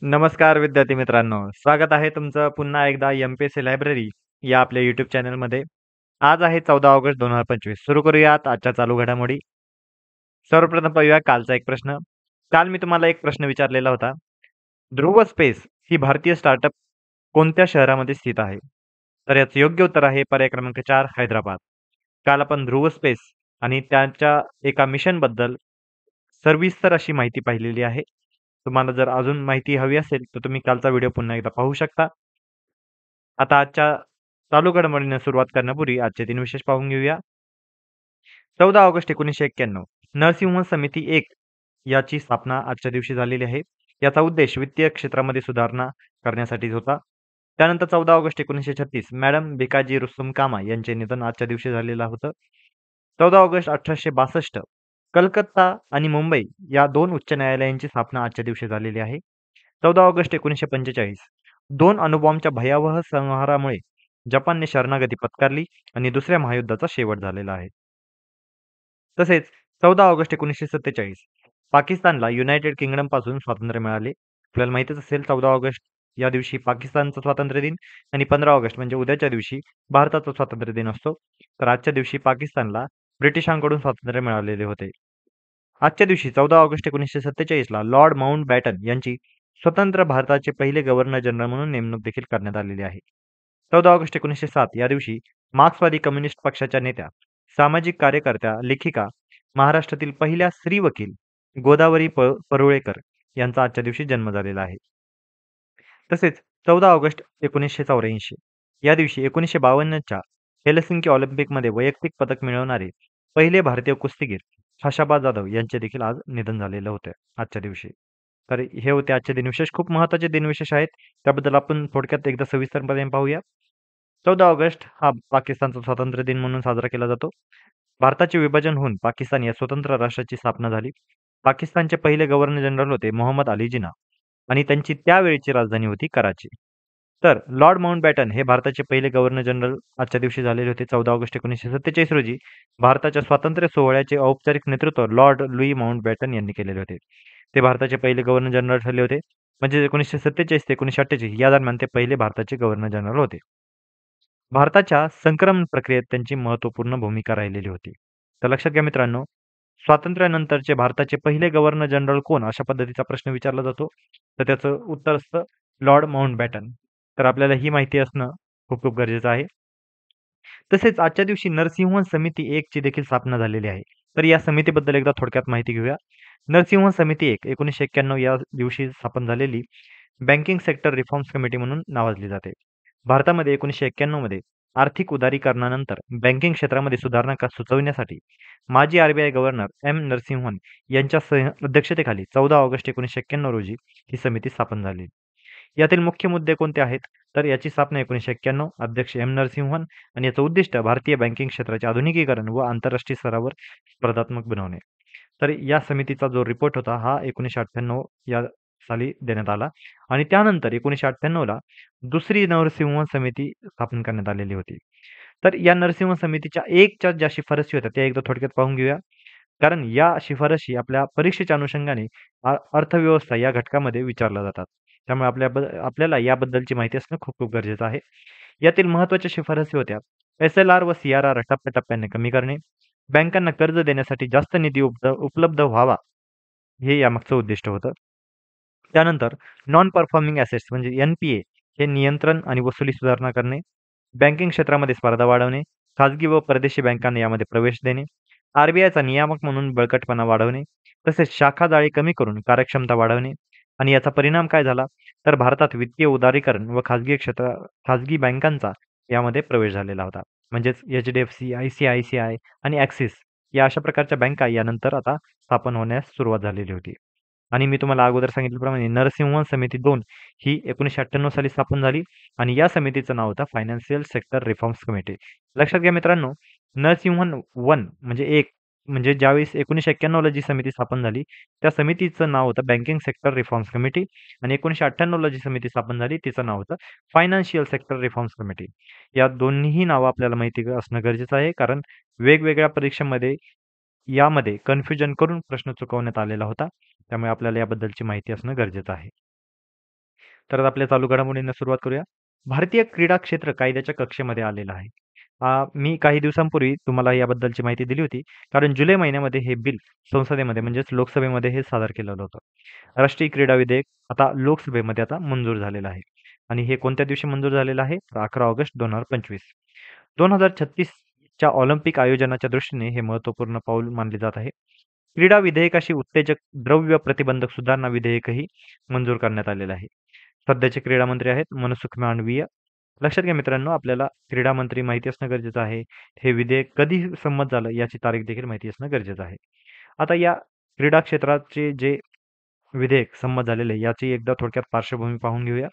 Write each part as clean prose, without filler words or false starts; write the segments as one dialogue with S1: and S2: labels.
S1: नमस्कार विद्यार्थी मित्रांनो, स्वागत आहे तुमचं पुन्हा एकदा एम-पी-एस-सी लायब्ररी या आपल्या यूट्यूब चॅनलमध्ये. आज आहे 14 ऑगस्ट 2025. सुरू करूयात आजच्या चालू घडामोडी. सर्वप्रथम पाहूया कालचा एक प्रश्न. काल मी तुम्हाला एक प्रश्न विचारलेला होता. ध्रुव स्पेस ही भारतीय स्टार्टअप कोणत्या शहरामध्ये स्थित आहे? तर याचं योग्य उत्तर आहे पर्याय क्रमांक 4 हैदराबाद. काल आपण ध्रुव स्पेस आणि त्यांच्या एका मिशनबद्दल सविस्तर अशी माहिती पाहिलेली आहे. तुम्हाला जर अजून माहिती हवी असेल तर तुम्ही कालचा व्हिडिओ पुन्हा एकदा पाहू शकता. आता आजच्या चालू घडामोडींना सुरुवात करण्यापूर्वी आजचे 3 विशेष पाहून घेऊया. 14 ऑगस्ट 1991 नरसिंह समिती 1 याची स्थापना आजच्या दिवशी झालेली आहे. याचा उद्देश वित्तीय क्षेत्रामध्ये सुधारणा करण्यासाठी होता. त्यानंतर 14 ऑगस्ट 1936 मॅडम भिकाजी रुस्तुम कामा यांचे निधन आजच्या दिवशी झालेलं होतं. 14 ऑगस्ट 1862 कलकत्ता आणि मुंबई या 2 उच्च न्यायालयांची स्थापना आजच्या दिवशी झालेली आहे. 14 ऑगस्ट 1945 2 अणुबॉम्बच्या भयावह संहारामुळे जपानने शरणागती पत्करली आणि दुसऱ्या महायुद्धाचा शेवट झालेला आहे. तसेच 14 ऑगस्ट 1947 पाकिस्तानला युनायटेड किंगडम पासून स्वातंत्र्य मिळाले. आपल्याला माहितीच असेल 14 ऑगस्ट या दिवशी पाकिस्तानचा स्वातंत्र्य दिन आणि 15 ऑगस्ट म्हणजे उद्याच्या दिवशी भारताचा स्वातंत्र्य दिन असतो. तर आजच्या दिवशी पाकिस्तानला ब्रिटिशांकडून स्वातंत्र्य मिळालेले होते. आजच्या दिवशी 14 ऑगस्ट 1947 ला लॉर्ड माउंटबॅटन यांची स्वतंत्र भारताचे पहिले गव्हर्नर जनरल म्हणून नेमणूक देखील करण्यात आलेली आहे. 14 ऑगस्ट 1907 या दिवशी मार्क्सवादी कम्युनिस्ट पक्षाच्या नेत्या, सामाजिक कार्यकर्त्या, लेखिका, महाराष्ट्रातील पहिल्या स्त्री वकील गोदावरी परुळेकर यांचा आजच्या दिवशी जन्म झालेला आहे. तसेच 14 ऑगस्ट 1984 या दिवशी 1952च्या हेलसिंकी ऑलिम्पिकमध्ये वैयक्तिक पदक मिळवणारे पहिले भारतीय कुस्तीगीर हशाबा जाधव यांचे देखील आज निधन झालेलं होतं आजच्या दिवशी. तर हे होते आजचे दिनविशेष. खूप महत्त्वाचे दिनविशेष आहेत. त्याबद्दल आपण थोडक्यात एकदा सविस्तरपणे पाहूया. 14 ऑगस्ट हा पाकिस्तानचा स्वातंत्र्य दिन म्हणून साजरा केला जातो. भारताचे विभाजन होऊन पाकिस्तान या स्वतंत्र राष्ट्राची स्थापना झाली. पाकिस्तानचे पहिले गव्हर्नर जनरल होते मोहम्मद अली जिना आणि त्यांची त्यावेळीची राजधानी होती कराची. तर लॉर्ड माउंटबॅटन हे भारताचे पहिले गव्हर्नर जनरल आजच्या दिवशी झालेले होते. 14 ऑगस्ट 1947 रोजी भारताच्या स्वातंत्र्य सोहळ्याचे औपचारिक नेतृत्व लॉर्ड लुई माउंटबॅटन यांनी केलेले होते. ते भारताचे पहिले गव्हर्नर जनरल ठरले होते. म्हणजे 1947 ते 1948 या दरम्यान ते पहिले भारताचे गव्हर्नर जनरल होते. भारताच्या संक्रमण प्रक्रियेत त्यांची महत्त्वपूर्ण भूमिका राहिलेली होती. तर लक्षात घ्या मित्रांनो, स्वातंत्र्यानंतरचे भारताचे पहिले गव्हर्नर जनरल कोण अशा पद्धतीचा प्रश्न विचारला जातो. तर त्याचं उत्तर असतं लॉर्ड माउंटबॅटन. तर आपल्याला ही माहिती असणं खूप खूप गरजेचं आहे. तसेच आजच्या दिवशी नरसिंह समिती 1 ची देखील स्थापना झालेली आहे. तर या समितीबद्दल एकदा थोडक्यात माहिती घेऊया. नरसिंह समिती 1 1991 या दिवशी स्थापन झालेली बँकिंग सेक्टर रिफॉर्म्स कमिटी म्हणून नावाजली जाते. भारतामध्ये 1991 मध्ये आर्थिक उदारीकरणानंतर बँकिंग क्षेत्रामध्ये सुधारणा सुचविण्यासाठी माजी आरबीआय गव्हर्नर एम नरसिंहन यांच्या अध्यक्षतेखाली 14 ऑगस्ट 1991 रोजी ही समिती स्थापन झाली. यातील मुख्य मुद्दे कोणते आहेत? तर याची स्थापना 1991, अध्यक्ष एम नरसिंहन आणि याचं उद्दिष्ट भारतीय बँकिंग क्षेत्राचे आधुनिकीकरण व आंतरराष्ट्रीय स्तरावर स्पर्धात्मक बनवणे. तर या समितीचा जो रिपोर्ट होता हा 1998 या साली देण्यात आला आणि त्यानंतर 1998 ला दुसरी नरसिंह समिती स्थापन करण्यात आलेली होती. तर या नरसिंह समितीच्या 1च्या ज्या शिफारसी होत्या त्या एकदा थोडक्यात पाहून घेऊया. कारण या शिफारशी आपल्या परीक्षेच्या अनुषंगाने अर्थव्यवस्था या घटकामध्ये विचारल्या जातात. त्यामुळे आपल्याला याबद्दलची माहिती असणं खूप खूप गरजेचं आहे. यातील महत्त्वाच्या शिफारसी होत्या एस-एल-आर व सी-आर-आर टप्प्याटप्प्याने कमी करणे, बँकांना कर्ज देण्यासाठी जास्त निधी उपलब्ध व्हावा, हे यामागचं उद्दिष्ट होतं. त्यानंतर नॉन परफॉर्मिंग ॲसेट्स म्हणजे एन-पी-ए हे नियंत्रण आणि वसुली सुधारणा करणे, बँकिंग क्षेत्रामध्ये स्पर्धा वाढवणे, खाजगी व परदेशी बँकांना यामध्ये प्रवेश देणे, आर-बी-आयचा नियामक म्हणून बळकटपणा वाढवणे, तसेच शाखा जाळी कमी करून कार्यक्षमता वाढवणे आणि याचा परिणाम काय झाला? तर भारतात वित्तीय उदारीकरण व खाजगी बँकांचा यामध्ये प्रवेश झालेला होता. म्हणजेच एच-डी-एफ-सी, आय-सी-आय-सी-आय आणि ॲक्सिस या अशा प्रकारच्या बँका यानंतर आता स्थापन होण्यास सुरुवात झालेली होती. आणि मी तुम्हाला अगोदर सांगितल्याप्रमाणे नरसिंह समिती 2 ही 1998 साली स्थापन झाली आणि या समितीचं नाव होतं फायनान्शियल सेक्टर रिफॉर्म्स कमिटी. लक्षात घ्या मित्रांनो, नरसिंहन 1 म्हणजे 1 म्हणजे ज्यावेळेस 1991 ला जी समिती स्थापन झाली, त्या समितीचं नाव होतं बँकिंग सेक्टर रिफॉर्म्स कमिटी आणि 1998 ला जी समिती स्थापन झाली तिचं नाव होतं फायनान्शियल सेक्टर रिफॉर्म्स कमिटी. या दोन्हीही नावं आपल्याला माहिती असणं गरजेचं आहे. कारण वेगवेगळ्या परीक्षांमध्ये यामध्ये कन्फ्युजन करून प्रश्न चुकवण्यात आलेला होता. त्यामुळे आपल्याला याबद्दलची माहिती असणं गरजेचं आहे. तर आपल्या चालू घडामोडींना सुरुवात करूया. भारतीय क्रीडा क्षेत्र कायद्याच्या कक्षेमध्ये आलेलं आहे. मी काही दिवसांपूर्वी तुम्हाला याबद्दलची माहिती दिली होती. कारण जुलै महिन्यामध्ये हे बिल संसदेमध्ये म्हणजेच लोकसभेमध्ये हे सादर केलेलं होतं. राष्ट्रीय क्रीडा विधेयक आता लोकसभेमध्ये आता मंजूर झालेलं आहे. आणि हे कोणत्या दिवशी मंजूर झालेलं आहे? तर 11 ऑगस्ट 2025. 2036च्या ऑलिम्पिक आयोजनाच्या दृष्टीने हे महत्त्वपूर्ण पाऊल मानले जात आहे. क्रीडा विधेयकाशी उत्तेजक द्रव्य प्रतिबंधक सुधारणा विधेयकही मंजूर करण्यात आलेलं आहे. सध्याचे क्रीडा मंत्री आहेत मनसुख मांडवीय. लक्षात घ्या मित्रांनो, आपल्याला क्रीडा मंत्री माहिती असणं गरजेचं आहे. हे विधेयक कधी संमत झालं याची तारीख देखील माहिती असणं गरजेचं आहे. आता या क्रीडा क्षेत्राचे जे विधेयक संमत झालेले आहे, याची एकदा थोडक्यात पार्श्वभूमी पाहून घेऊया.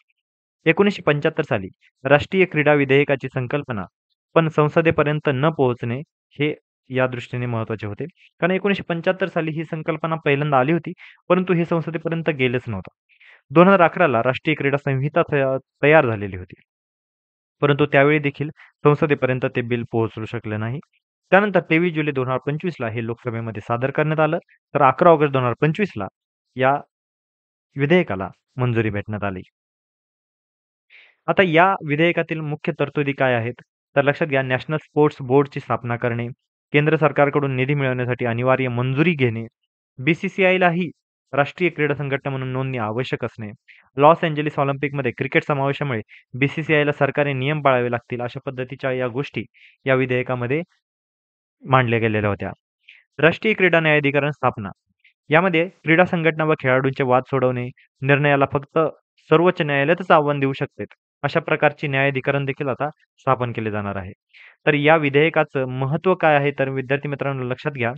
S1: 1975 साली राष्ट्रीय क्रीडा विधेयकाची संकल्पना पण संसदेपर्यंत न पोहोचणे हे या दृष्टीने महत्त्वाचे होते. कारण 1975 साली ही संकल्पना पहिल्यांदा आली होती, परंतु हे संसदेपर्यंत गेलंच नव्हतं. 2011ला राष्ट्रीय क्रीडा संहिता तयार झालेली होती. परंतु त्यावेळी देखील संसदेपर्यंत ते बिल पोहोचू शकले नाही. त्यानंतर 23 जुलै 2025ला हे लोकसभेमध्ये सादर करण्यात आलं. तर 11 ऑगस्ट 2025ला या विधेयकाला मंजुरी भेटण्यात आली. आता या विधेयकातील मुख्य तरतुदी काय आहेत? तर लक्षात घ्या, नॅशनल स्पोर्ट्स बोर्डची स्थापना करणे, केंद्र सरकारकडून निधी मिळवण्यासाठी अनिवार्य मंजुरी घेणे, BCCIलाही राष्ट्रीय क्रीडा संघटना म्हणून नोंदणी आवश्यक असणे, लॉस एंजेलिस ऑलिम्पिकमध्ये क्रिकेट समावेशामुळे BCCIला सरकारी नियम पाळावे लागतील, अशा पद्धतीच्या या गोष्टी या विधेयकामध्ये मांडल्या गेलेल्या होत्या. राष्ट्रीय क्रीडा न्यायाधिकरण स्थापना. यामध्ये क्रीडा संघटना व खेळाडूंचे वाद सोडवणे, निर्णयाला फक्त सर्वोच्च न्यायालयातच आव्हान देऊ शकते, अशा प्रकारची न्यायाधिकरण देखील आता स्थापन केले जाणार आहे. तर या विधेयकाचं महत्त्व काय आहे? तर विद्यार्थी मित्रांनो लक्षात घ्या,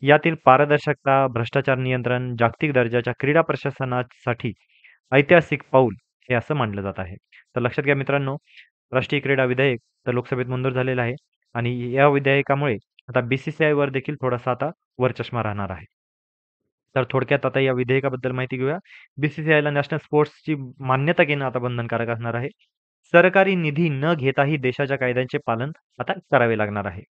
S1: यातील पारदर्शकता, भ्रष्टाचार नियंत्रण, जागतिक दर्जाच्या क्रीडा प्रशासनासाठी ऐतिहासिक पाऊल हे असं मानलं जात आहे. तर लक्षात घ्या मित्रांनो, राष्ट्रीय क्रीडा विधेयक तर लोकसभेत मंजूर झालेलं आहे आणि या विधेयकामुळे आता BCCIवर देखील थोडासा आता वरचष्मा राहणार आहे. तर थोडक्यात आता या विधेयकाबद्दल माहिती घेऊया. BCCIला नॅशनल स्पोर्ट्सची मान्यता घेणं आता बंधनकारक असणार आहे. सरकारी निधी न घेताही देशाच्या कायद्यांचे पालन आता करावे लागणार आहे.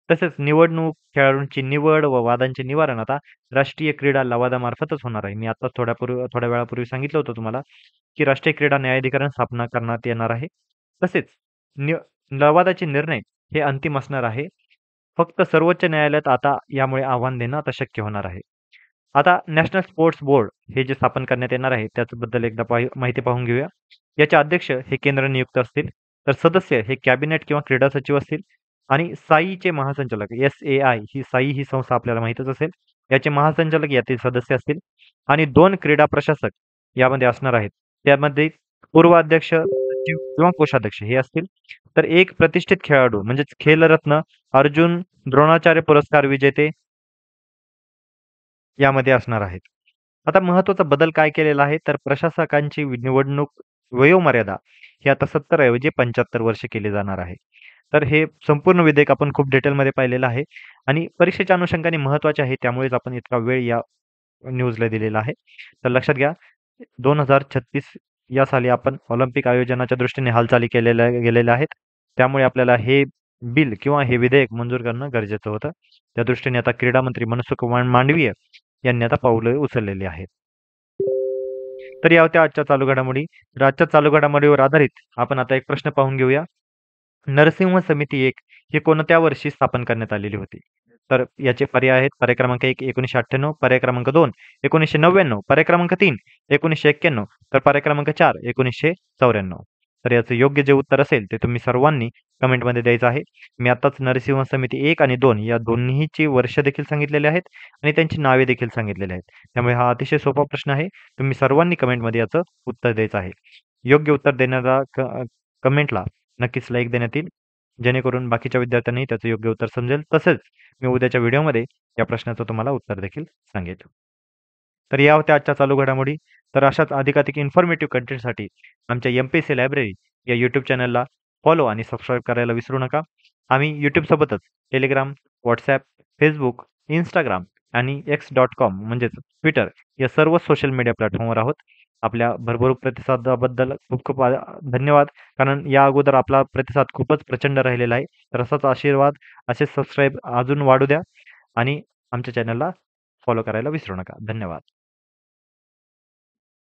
S1: तसेच निवडणूक, खेळाडूंची निवड व वादांचे निवारण आता राष्ट्रीय क्रीडा लवादामार्फतच होणार आहे. मी आता थोड्या वेळापूर्वी सांगितलं होतं तुम्हाला, की राष्ट्रीय क्रीडा न्यायाधिकरण स्थापना करण्यात येणार आहे. तसेच नि लवादाचे निर्णय हे अंतिम असणार आहे. फक्त सर्वोच्च न्यायालयात आता यामुळे आव्हान देणं आता शक्य होणार आहे. आता नॅशनल स्पोर्ट्स बोर्ड हे जे स्थापन करण्यात येणार आहे, त्याच्याबद्दल एकदा माहिती पाहून घेऊया. याचे अध्यक्ष हे केंद्र नियुक्त असतील, तर सदस्य हे कॅबिनेट किंवा क्रीडा सचिव असतील आणि साईचे महासंचालक SAI ही संस्था आपल्याला माहीतच असेल. याचे महासंचालक यातील सदस्य असतील आणि 2 क्रीडा प्रशासक यामध्ये असणार आहेत. त्यामध्ये पूर्व अध्यक्ष, सचिव किंवा कोषाध्यक्ष हे असतील. तर एक प्रतिष्ठित खेळाडू म्हणजेच खेलरत्न, अर्जुन, द्रोणाचार्य पुरस्कार विजेते यामध्ये असणार आहेत. आता महत्त्वाचा बदल काय केलेला आहे? तर प्रशासकांची निवडणूक वयोमर्यादा ही आता 70 ऐवजी 75 वर्षे केली जाणार आहे. तर हे संपूर्ण विधेयक आपण खूप डिटेलमध्ये पाहिलेलं आहे आणि परीक्षेच्या अनुषंगाने महत्त्वाचे आहे, त्यामुळेच आपण इतका वेळ या न्यूजला दिलेला आहे. तर लक्षात घ्या, 2036 या साली आपण ऑलिम्पिक आयोजनाच्या दृष्टीने हालचाली गेलेल्या आहेत. त्यामुळे आपल्याला हे बिल किंवा हे विधेयक मंजूर करणं गरजेचं होतं. त्या दृष्टीने आता क्रीडा मंत्री मनसुख मांडवीय यांनी आता पाऊले उचललेली आहेत. तर या होत्या आजच्या चालू घडामोडी. तर आजच्या चालू घडामोडीवर आधारित आपण आता एक प्रश्न पाहून घेऊया. नरसिंह समिती 1 ही कोणत्या वर्षी स्थापन करण्यात आलेली होती? तर याचे पर्याय आहेत. पर्याय क्रमांक 1 1998, पर्याय क्रमांक 2 1999, पर्याय क्रमांक 3 1991, तर पर्याय क्रमांक 4 1994. तर याचं योग्य जे उत्तर असेल ते तुम्ही सर्वांनी कमेंटमध्ये द्यायचं आहे. मी आताच नरसिंह समिती 1 आणि 2 या दोन्हीची वर्ष देखील सांगितलेले आहेत आणि त्यांची नावे देखील सांगितलेली आहेत. त्यामुळे हा अतिशय सोपा प्रश्न आहे. तुम्ही सर्वांनी कमेंटमध्ये याचं उत्तर द्यायचं आहे. योग्य उत्तर देणारा कमेंटला नक्कीच लाईक देण्यात येईल, जेणेकरून बाकीच्या विद्यार्थ्यांनी त्याचं योग्य उत्तर समजेल. तसेच मी उद्याच्या व्हिडिओमध्ये या प्रश्नाचं तुम्हाला उत्तर देखील सांगेल. तर या होत्या आजच्या चालू घडामोडी. तर अशाच अधिकाधिक इन्फॉर्मेटिव्ह कंटेंटसाठी आमच्या MPSC लायब्ररी या यूट्यूब चॅनलला फॉलो आणि सबस्क्राईब करायला विसरू नका. आम्ही यूट्यूबसोबतच टेलिग्राम, WhatsApp, Facebook, Instagram आणि X.com म्हणजेच ट्विटर या सर्व सोशल मीडिया प्लॅटफॉर्मवर आहोत. आपल्या भरभरून प्रतिसादाबद्दल खूप खूप धन्यवाद. कारण या अगोदर आपला प्रतिसाद खूपच प्रचंड राहिलेला आहे. तर असाच आशीर्वाद, असेच सबस्क्राईब अजून वाढू द्या आणि आमच्या चॅनलला फॉलो करायला विसरू नका. धन्यवाद.